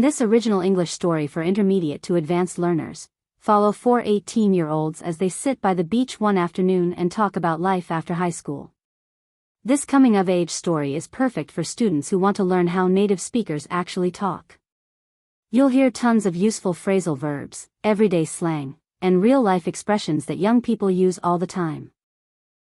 this original English story for intermediate to advanced learners, follow four 18-year-olds as they sit by the beach one afternoon and talk about life after high school. This coming-of-age story is perfect for students who want to learn how native speakers actually talk. You'll hear tons of useful phrasal verbs, everyday slang, and real-life expressions that young people use all the time.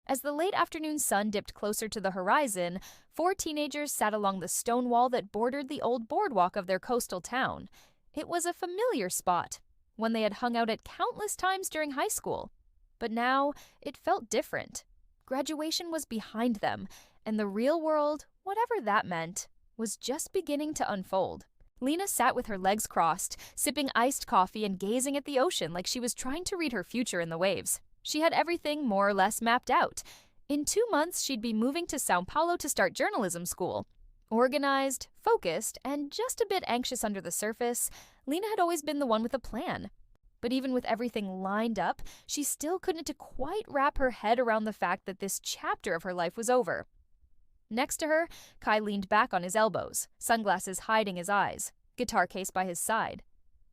As the late afternoon sun dipped closer to the horizon, four teenagers sat along the stone wall that bordered the old boardwalk of their coastal town. It was a familiar spot, one they had hung out at countless times during high school. But now, it felt different. Graduation was behind them, and the real world, whatever that meant, was just beginning to unfold. Lena sat with her legs crossed, sipping iced coffee and gazing at the ocean like she was trying to read her future in the waves. She had everything more or less mapped out. In 2 months, she'd be moving to Sao Paulo to start journalism school. Organized, focused, and just a bit anxious under the surface, Lena had always been the one with a plan. But even with everything lined up, she still couldn't quite wrap her head around the fact that this chapter of her life was over. Next to her, Kai leaned back on his elbows, sunglasses hiding his eyes, guitar case by his side.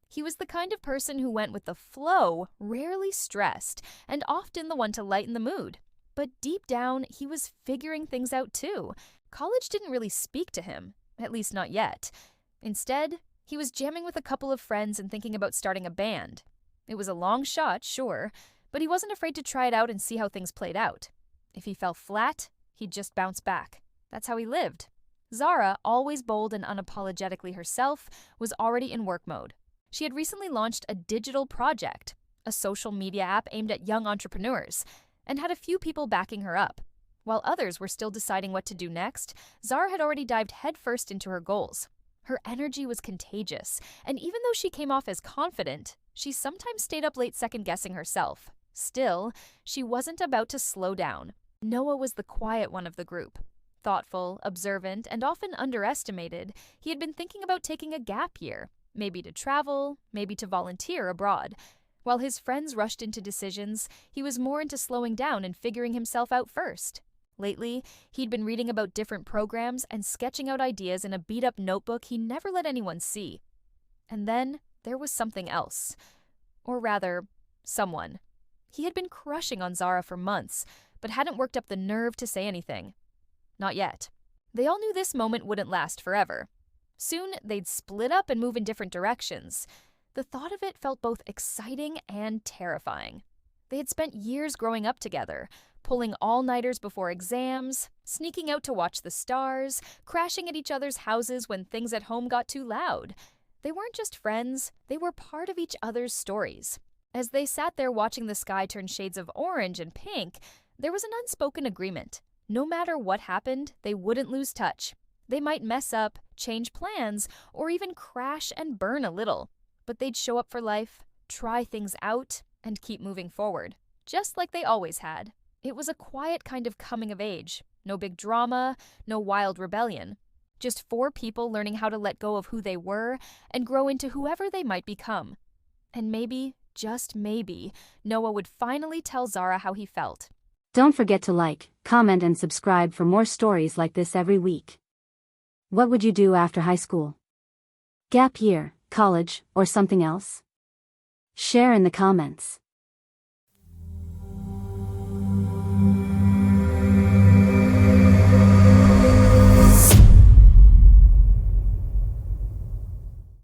He was the kind of person who went with the flow, rarely stressed, and often the one to lighten the mood. But deep down, he was figuring things out too. College didn't really speak to him, at least not yet. Instead, he was jamming with a couple of friends and thinking about starting a band. It was a long shot, sure, but he wasn't afraid to try it out and see how things played out. If he fell flat, he'd just bounce back. That's how he lived. Zara, always bold and unapologetically herself, was already in work mode. She had recently launched a digital project, a social media app aimed at young entrepreneurs, and had a few people backing her up. While others were still deciding what to do next, Zara had already dived headfirst into her goals. Her energy was contagious, and even though she came off as confident, she sometimes stayed up late second-guessing herself. Still, she wasn't about to slow down. Noah was the quiet one of the group. Thoughtful, observant, and often underestimated, he had been thinking about taking a gap year. Maybe to travel, maybe to volunteer abroad. While his friends rushed into decisions, he was more into slowing down and figuring himself out first. Lately, he'd been reading about different programs and sketching out ideas in a beat-up notebook he never let anyone see. And then there was something else. Or rather, someone. He had been crushing on Zara for months, but hadn't worked up the nerve to say anything. Not yet. They all knew this moment wouldn't last forever. Soon, they'd split up and move in different directions. The thought of it felt both exciting and terrifying. They had spent years growing up together, pulling all-nighters before exams, sneaking out to watch the stars, crashing at each other's houses when things at home got too loud. They weren't just friends, they were part of each other's stories. As they sat there watching the sky turn shades of orange and pink, there was an unspoken agreement. No matter what happened, they wouldn't lose touch. They might mess up, change plans, or even crash and burn a little. But they'd show up for life, try things out, and keep moving forward. Just like they always had. It was a quiet kind of coming of age. No big drama, no wild rebellion. Just four people learning how to let go of who they were and grow into whoever they might become. And maybe, just maybe, Noah would finally tell Zara how he felt. Don't forget to like, comment, and subscribe for more stories like this every week. What would you do after high school? Gap year, college, or something else? Share in the comments.